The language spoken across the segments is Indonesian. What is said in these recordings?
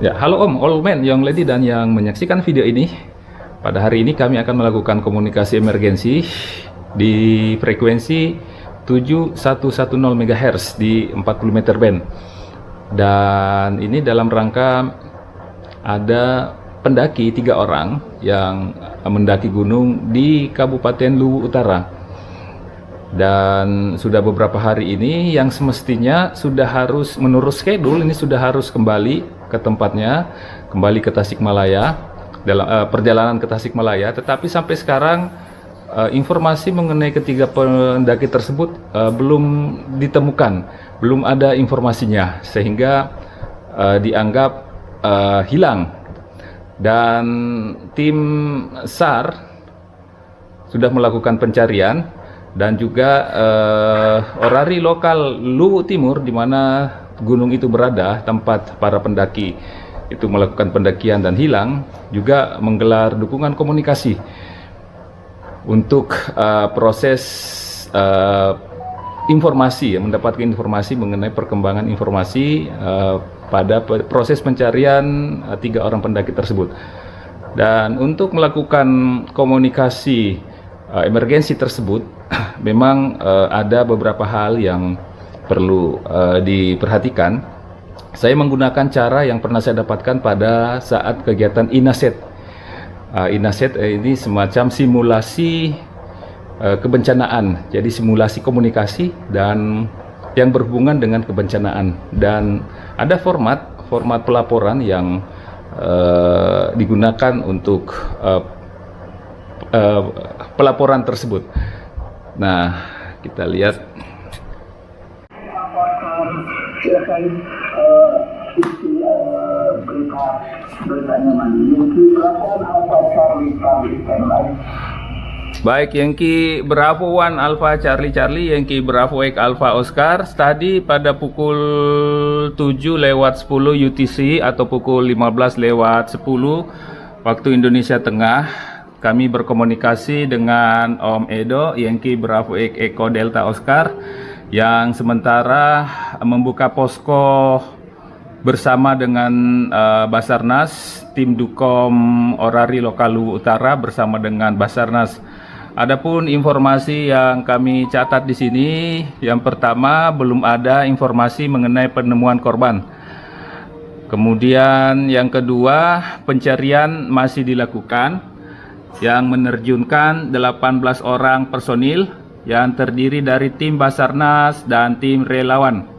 Ya, halo Om, all men, young lady, dan yang menyaksikan video ini. Pada hari ini kami akan melakukan komunikasi emergensi di frekuensi 7110 MHz di 40 meter band. Dan ini dalam rangka ada pendaki 3 orang yang mendaki gunung di Kabupaten Luwu Utara. Dan sudah beberapa hari ini yang semestinya sudah harus menurut schedule ini sudah harus kembali ke tempatnya, kembali ke Tasikmalaya, dalam perjalanan ke Tasikmalaya. Tetapi sampai sekarang informasi mengenai ketiga pendaki tersebut belum ditemukan, belum ada informasinya, sehingga dianggap hilang. Dan tim SAR sudah melakukan pencarian, dan juga orari lokal Luwu Timur, di mana gunung itu berada, tempat para pendaki itu melakukan pendakian dan hilang, juga menggelar dukungan komunikasi untuk proses informasi, mendapatkan informasi mengenai perkembangan informasi pada proses pencarian 3 orang pendaki tersebut. Dan untuk melakukan komunikasi emergensi tersebut, memang ada beberapa hal yang perlu diperhatikan. Saya menggunakan cara yang pernah saya dapatkan pada saat kegiatan INASET. INASET ini semacam simulasi kebencanaan, jadi simulasi komunikasi dan yang berhubungan dengan kebencanaan. Dan ada format pelaporan yang digunakan untuk pelaporan tersebut. Nah, kita lihat. Silakan isi beritanya mandi. Baik, Yankee Bravo 1 Alpha Charlie Charlie, Yankee Bravo X Alpha Oscar. Tadi pada pukul 7:10 UTC atau pukul 15:10 waktu Indonesia Tengah, kami berkomunikasi dengan Om Edo, Yankee Bravo X Echo Delta Oscar, yang sementara membuka posko bersama dengan Basarnas, tim Dukom Orari Lokal Luwu Utara bersama dengan Basarnas. Adapun informasi yang kami catat di sini, yang pertama, belum ada informasi mengenai penemuan korban. Kemudian yang kedua, pencarian masih dilakukan, yang menerjunkan 18 orang personil yang terdiri dari tim Basarnas dan tim relawan.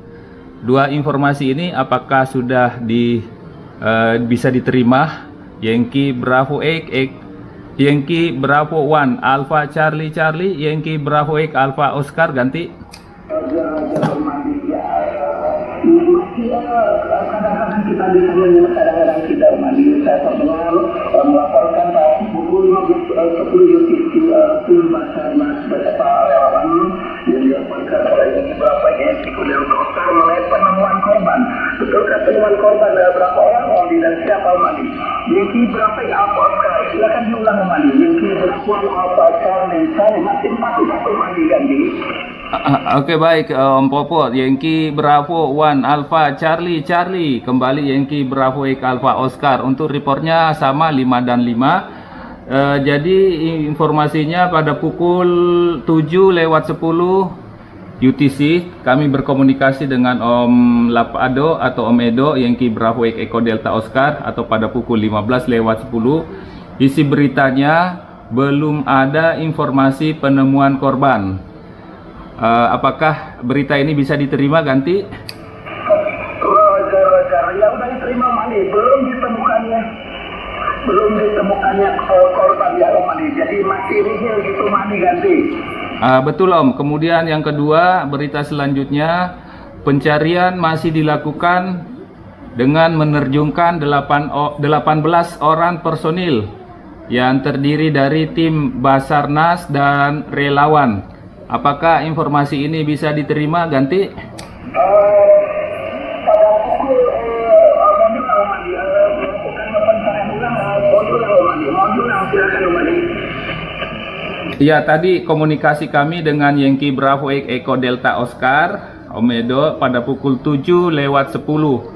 Dua informasi ini apakah sudah bisa diterima? Yankee Bravo X, Yankee Bravo 1 Alpha Charlie Charlie, Yankee Bravo X Alpha Oscar, ganti. Kadang-kadang kita bisa menyimak, kadang-kadang kita mandi. Saya pernah melaporkan pukul 15:10 UTC tim Basarnas beserta relawan yang dilaporkan oleh beberapa Yankee Delta Oscar mengenai penemuan korban. Betulkah penemuan korban berapa orang, Mandi, dan siapa Mandi? Yankee berapa Alpha Oscar? Silakan diulang Mandi. Yankee berapa Alpha Charlie Charlie, masih 41 Mandi, ganti. Oke, baik Om Popo. Yankee Bravo 1 Alpha Charlie Charlie, kembali Yankee Bravo X Alpha Oscar. Untuk reportnya sama 5 dan 5. Jadi informasinya pada pukul 7:10 UTC kami berkomunikasi dengan Om Lapado atau Om Edo, Yankee Bravo X Echo Delta Oscar, atau pada pukul 15:10. Isi beritanya belum ada informasi penemuan korban. Apakah berita ini bisa diterima, ganti? Ya udah diterima Mandi, belum ditemukannya korban ya Mandi, jadi masih nihil gitu Mandi, ganti. Betul Om. Kemudian yang kedua, berita selanjutnya, pencarian masih dilakukan dengan menerjunkan 18 orang personil yang terdiri dari tim Basarnas dan relawan. Apakah informasi ini bisa diterima, ganti? Pada pukul ya, tadi komunikasi kami dengan Yankee Bravo X Echo Delta Oscar, Om Edo, pada pukul 7:10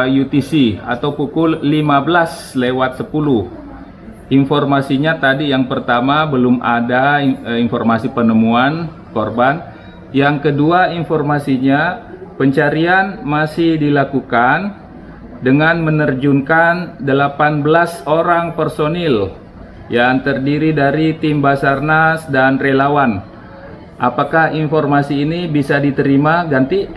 UTC atau pukul 15:10. Informasinya tadi yang pertama belum ada informasi penemuan korban. Yang kedua, informasinya pencarian masih dilakukan dengan menerjunkan 18 orang personil yang terdiri dari tim Basarnas dan relawan. Apakah informasi ini bisa diterima, Ganti?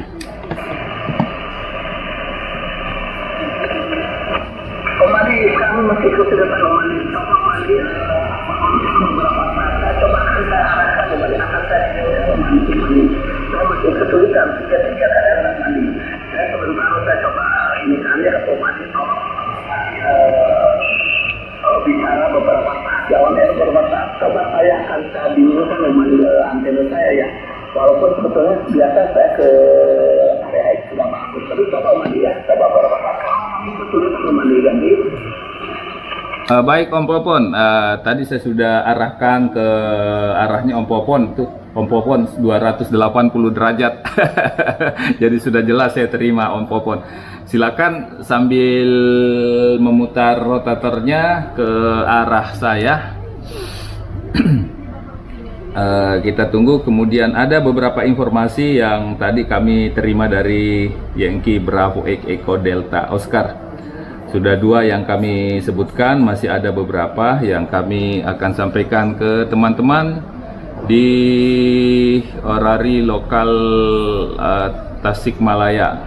Kembali kami masih kesulitan kembali beberapa saat coba kita arahkan kembali akan saya masih kesulitan tiga kali kembali. Saya sebentar saya coba ini kali atau masih bicara beberapa saat jawabannya beberapa saat coba saya akan saya bingungkan kembali antena saya ya. Walaupun sebetulnya biasa saya ke area X sudah bagus, tapi coba mandi ya, coba beberapa saat kami kesulitan kembali ganti. Baik Om Popon, tadi saya sudah arahkan ke arahnya Om Popon tuh, Om Popon 280 derajat. Jadi sudah jelas saya terima Om Popon. Silakan sambil memutar rotatornya ke arah saya. Kita tunggu. Kemudian ada beberapa informasi yang tadi kami terima dari Yankee Bravo Echo Delta Oscar. Sudah 2 yang kami sebutkan, masih ada beberapa yang kami akan sampaikan ke teman-teman di orari lokal Tasikmalaya,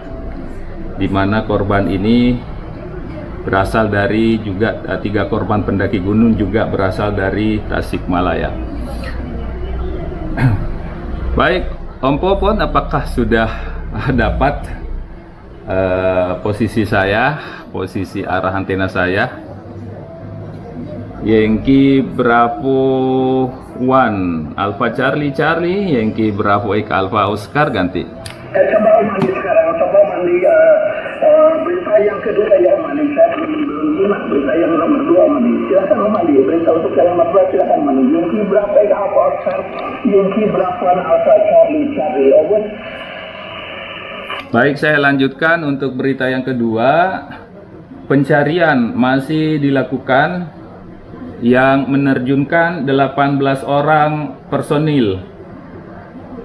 di mana korban ini berasal dari juga 3 korban pendaki gunung juga berasal dari Tasikmalaya. Baik, Om Popon, apakah sudah dapat posisi saya, posisi arah antena saya? Yankee Bravo 1 Alpha Charlie Yankee Bravo Echo Alpha Oscar Ganti. Coba mandi sekarang, coba mandi berita yang kedua ya mandi. Saya belum simak berita yang nomor 2 mandi. Silakan mandi. Berita untuk yang nomor 2 silakan mandi. Yankee Bravo Echo Alpha Oscar, Yankee Bravo 1 Alpha Charlie. Over. Baik, saya lanjutkan untuk berita yang kedua. Pencarian masih dilakukan yang menerjunkan 18 orang personil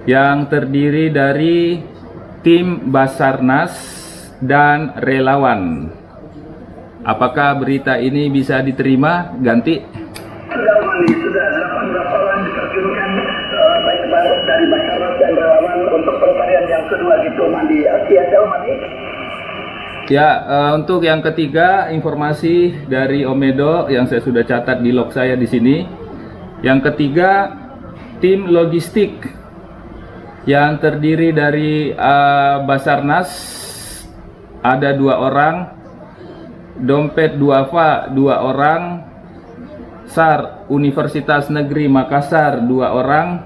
yang terdiri dari tim Basarnas dan relawan. Apakah berita ini bisa diterima, Ganti? Sudah mandi, sudah 18 orang diterjunkan baik dari Basarnas dan relawan untuk pencarian yang kedua gitu mandi. Siapa mandi? Ya, untuk yang ketiga, informasi dari Omedo yang saya sudah catat di log saya di sini. Yang ketiga, tim logistik yang terdiri dari Basarnas ada 2 orang, Dompet Duafa 2 orang, SAR Universitas Negeri Makassar 2 orang,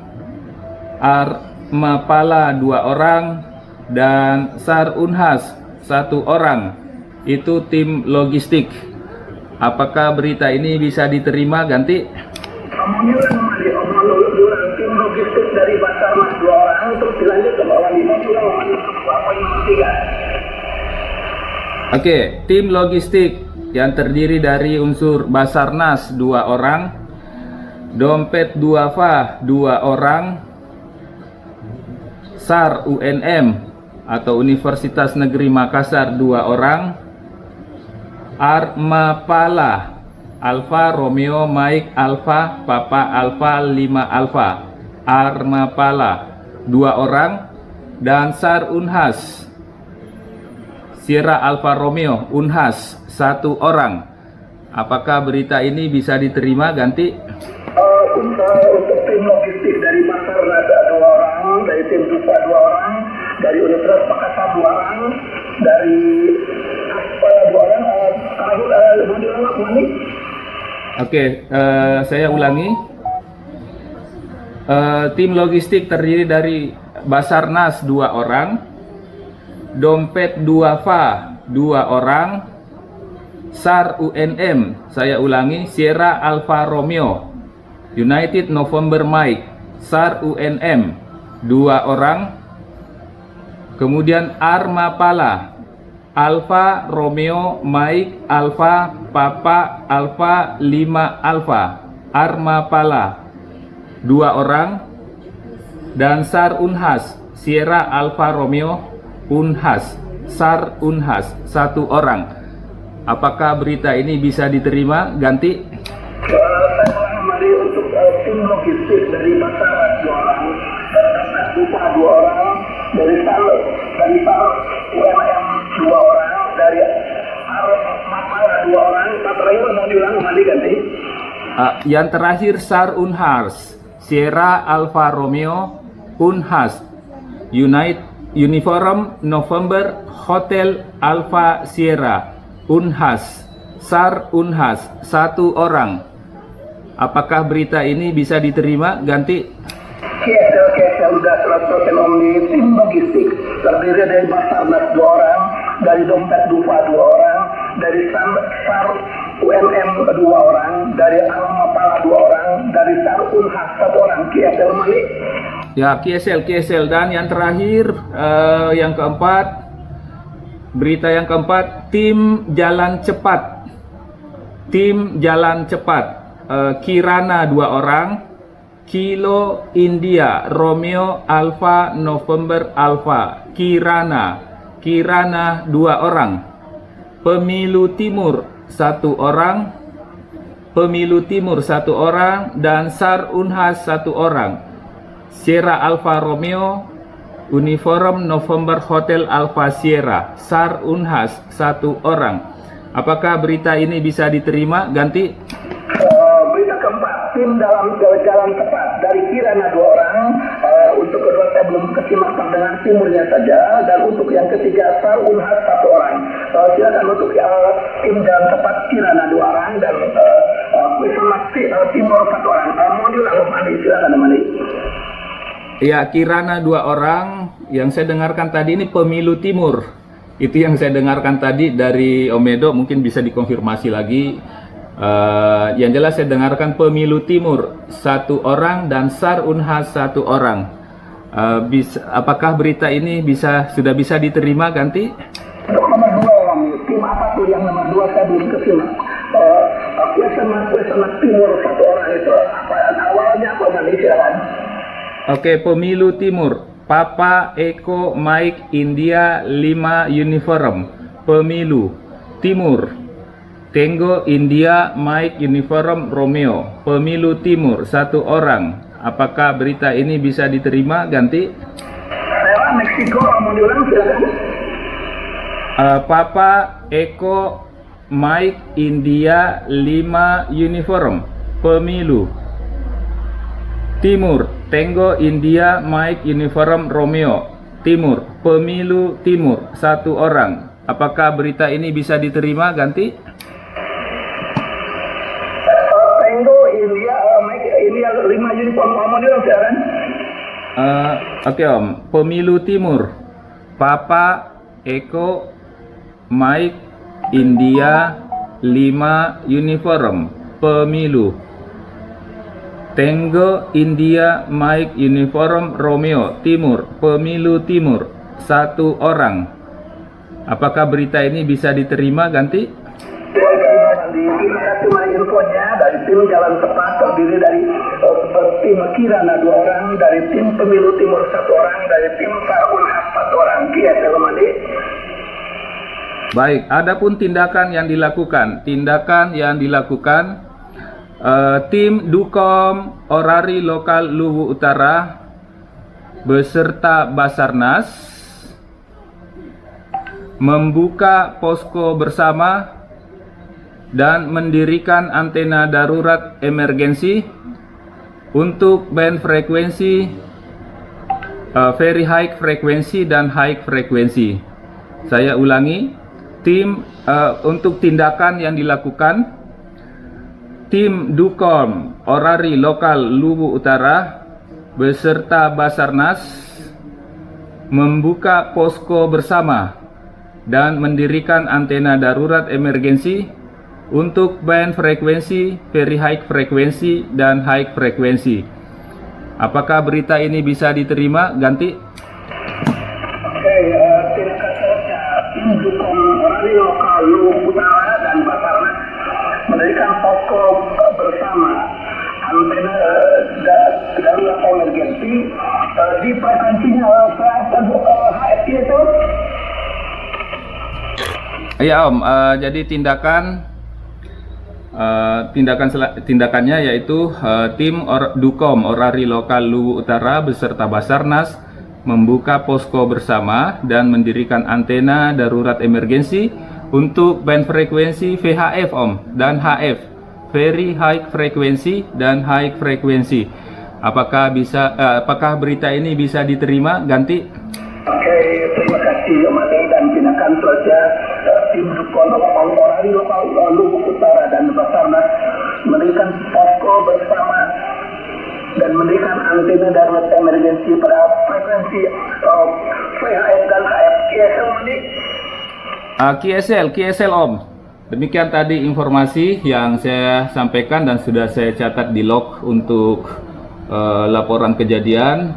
Armapala 2 orang, dan SAR Unhas 1 orang. Itu tim logistik. Apakah berita ini bisa diterima, Ganti? Tim logistik dari Basarnas 2 orang, terus dilanjut ke bawah 5 Oke, tim logistik yang terdiri dari unsur Basarnas 2 orang, Dompet Duafa 2 orang, SAR UNM atau Universitas Negeri Makassar 2 orang, Armapala Alfa Romeo Mike Alfa Papa Alfa 5 Alfa, Armapala 2 orang, dan SAR Unhas Sierra Alfa Romeo Unhas 1 orang. Apakah berita ini bisa diterima, Ganti? Untuk tim logistik dari Basarnas 2 orang, dari tim Dufa 2 orang, dari Universitas Makassar 2 orang, dari Aspal 2 orang, Oke, saya ulangi. Tim logistik terdiri dari Basarnas 2 orang, Dompet Duafa 2 orang, SAR UNM, saya ulangi, Sierra Alfa Romeo United November Mike SAR UNM 2 orang, Kemudian Armapala, Alfa Romeo Mike Alfa Papa Alfa 5 Alfa. Armapala 2 orang. Dan Sar Unhas, Sierra Alfa Romeo Unhas, Sar Unhas 1 orang. Apakah berita ini bisa diterima? Ganti. Saya kembali untuk tim logistik dari Basarnas 2 orang, dari Dupa 2 orang, dari SAR UMM 2 orang, dari Armapala 2 orang. Terakhir mau diulang kembali ganti. Yang terakhir Sar Unhas, Sierra Alfa Romeo Unhas, Uniform November Hotel Alfa Sierra Unhas, Sar Unhas 1 orang. Apakah berita ini bisa diterima? Ganti. KSL sudah selesai di tim logistik terdiri dari Basarnas 2 orang, dari Dompet Dupa 2 orang, dari SAR UMM 2 orang, dari Armapala 2 orang, dari SAR Unhas 1 orang. KSL Malik. Ya, KSL. Dan yang terakhir, yang keempat, berita yang keempat, tim jalan cepat. Tim jalan cepat. Kirana 2 orang, Kilo India Romeo Alfa November Alfa. Kirana 2 orang. Pemilu Timur 1 orang, Pemilu Timur 1 orang, dan Sar Unhas 1 orang. Sierra Alfa Romeo Uniform November Hotel Alfa Sierra, Sar Unhas 1 orang. Apakah berita ini bisa diterima? Ganti. Berita keempat, tim dalam jalan cepat dari Kirana 2 orang. Untuk kedua saya belum kesimak dengan timurnya saja, dan untuk yang ketiga Sar Unhas 1 orang. Silakan untuk tim jalan cepat Kirana 2 orang dan timur 1 orang. Mau diulang Mandi, silakan Mandi. Ya, Kirana 2 orang. Yang saya dengarkan tadi ini Pemilu Timur. Itu yang saya dengarkan tadi dari Omedo, mungkin bisa dikonfirmasi lagi. Yang jelas saya dengarkan Pemilu Timur 1 orang dan Sar Unhas 1 orang. Apakah berita ini sudah bisa diterima? Ganti. Untuk nomor 2, tim apa tuh yang nomor 2 saya belum kesimak. Kuesanak Timur 1 orang itu apa awalnya apa nanti silakan. Oke, Pemilu Timur, Papa Eko Mike India 5 Uniform. Pemilu Timur, Tango India Mike Uniform Romeo. Pemilu Timur 1 orang. Apakah berita ini bisa diterima? Ganti. Saya Meksiko, mau diulang silakan. Papa Eko Mike India 5 Uniform. Pemilu Timur, Tango India Mike Uniform Romeo. Timur, Pemilu Timur 1 orang. Apakah berita ini bisa diterima? Ganti. Tango India Mike India 5 uniform, mau diulang silakan. Oke Om, Pemilu Timur, Papa Eko Mike India 5 Uniform. Pemilu Tango India Mike Uniform Romeo. Timur, Pemilu Timur 1 orang. Apakah berita ini bisa diterima? Ganti. Terima kasih banyak infonya dari tim jalan cepat terdiri dari tim Kirana 2 orang, dari tim Pemilu Timur 1 orang, dari tim Sar Unhas 1 orang. Baik, adapun tindakan yang dilakukan, tim Dukom Orari Lokal Luwu Utara beserta Basarnas membuka posko bersama dan mendirikan antena darurat emergensi untuk band frekuensi, very high frekuensi dan high frekuensi. Saya ulangi, untuk tindakan yang dilakukan, tim Dukom Orari Lokal Luwu Utara beserta Basarnas membuka posko bersama dan mendirikan antena darurat emergensi untuk band frekuensi, very high frekuensi dan high frekuensi. Apakah berita ini bisa diterima? Ganti. Oke, Ya Om, jadi tindakannya yaitu tim Dukom Orari Lokal Luwu Utara beserta Basarnas membuka posko bersama dan mendirikan antena darurat emergensi untuk band frekuensi VHF Om dan HF, Very High Frequency dan High Frequency. Apakah berita ini bisa diterima? Ganti. Oke, terima kasih Mani, dan tindakan saja tim Dukom Orari Lokal Luwu Utara dan Basarnas mendirikan posko bersama dan mendirikan antena darurat emergensi pada frekuensi VHF dan HF. KSL Mani. KSL Om. Demikian tadi informasi yang saya sampaikan dan sudah saya catat di log untuk laporan kejadian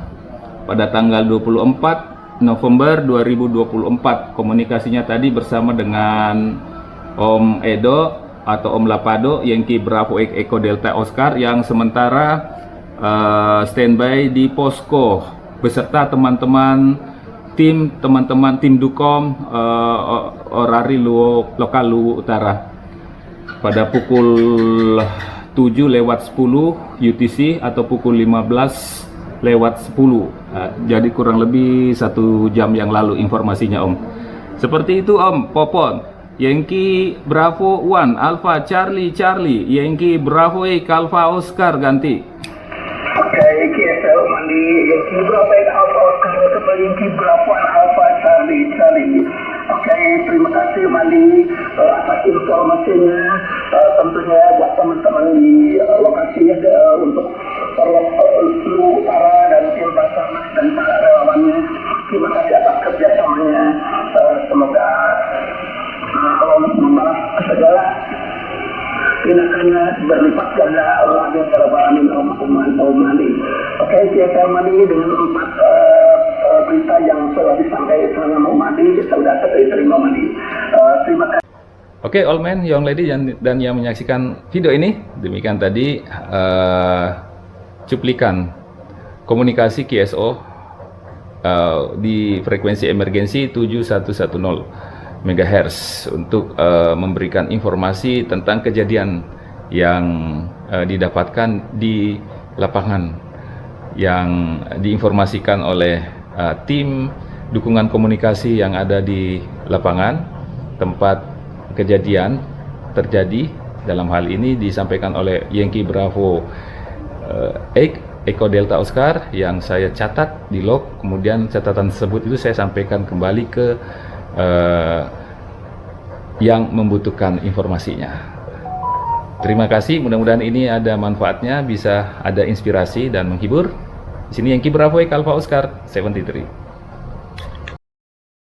pada tanggal 24 November 2024. Komunikasinya tadi bersama dengan Om Edo atau Om Lapado Yankee Bravo Echo Delta Oscar yang sementara standby di posko beserta teman-teman tim Dukom Orari Lokal Luwu Utara pada pukul 7:10 UTC atau pukul 15:10. Jadi kurang lebih 1 jam yang lalu informasinya Om. Seperti itu Om. Popon Yankee Bravo 1 Alpha Charlie Yankee Bravo Alpha Oscar ganti. Oke, KSL Mani, Yankee Bravo Alpha Oscar atau Yankee Bravo Alpha Charlie. Oke, terima kasih Mani atas informasinya. Tentunya buat teman-teman di lokasi untuk Luwu Utara dan tim Basarnas dan para relawannya, terima kasih atas kerjasamanya. Semoga Allah membalas segala tindakannya berlipat ganda. Allah ya Rabbal Alamin. Mani. Oke, saya Mani dengan 4 berita yang telah disampaikan sama Mani, sudah terima Mani. Terima kasih. Oke, all men, young lady dan yang menyaksikan video ini, demikian tadi cuplikan komunikasi KSO di frekuensi emergensi 7110 MHz untuk memberikan informasi tentang kejadian yang didapatkan di lapangan yang diinformasikan oleh tim dukungan komunikasi yang ada di lapangan tempat kejadian terjadi. Dalam hal ini disampaikan oleh Yankee Bravo Echo Delta Oscar yang saya catat di log. Kemudian catatan tersebut itu saya sampaikan kembali ke yang membutuhkan informasinya. Terima kasih, mudah-mudahan ini ada manfaatnya, bisa ada inspirasi dan menghibur. Di sini Yankee Bravo Alpha Oscar 73.